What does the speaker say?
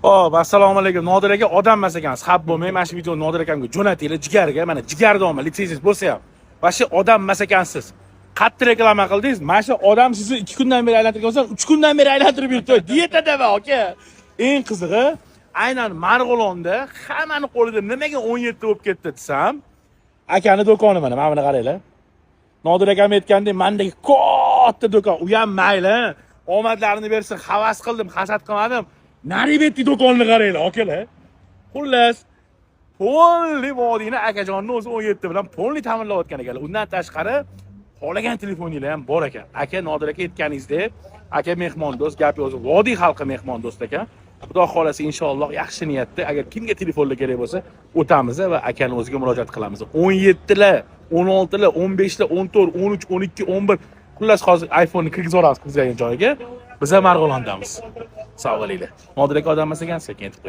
Hop, assalomu alaykum. Nodir aka odam emas ekansiz. Xab bo'lmang, mana shu videoni Nodir akamga jo'natinglar, jigarga. Mana jigardonman, litsenziyangiz bo'lsa ham. Va shu odam emas ekansiz. Qattiq reklama qildingiz. Mana shu odam sizni 2 kundan beri aylantirgan bo'lsa, 3 kundan beri aylantirib yuribdi. Dietada va aka. Eng qizig'i, aynan Marg'ilonda hammani qo'lida nimaga 17 bo'lib ketdi desam, akani do'koni mana buni qaranglar. Nodir akam aytgandek, mendagi katta do'kon, u ham mayli. Omadlarini bersin, havas qildim, hasad qilmadim. Naribetti do'konni qaranglar, akalar. Xullas, polni vodiyni akajonni o'zi 17 bilan polni ta'minlayotgan ekanlar. Undan tashqari, xohlagan telefoninglar ham bor ekan. Aka Nodir aka aytganingizdek, aka mehmondo'st, gapi o'zi vodiy xalqi mehmondo'st ekan. Xudo xolasa inshaalloh yaxshi niyatda agar kimga telefonlar kerak bo'lsa, o'tamiz va akani o'ziga murojaat qilamiz. 17 lar, 16 lar, 15 lar, 14, 13, 12, 11 xullas hozir iPhone'ni kirgizamiz qizlarning joyiga. Biz ham Marg'ilondamiz. Sog' bo'linglar. Nodir aka odam emas ekan, sekin aytib qo'ying.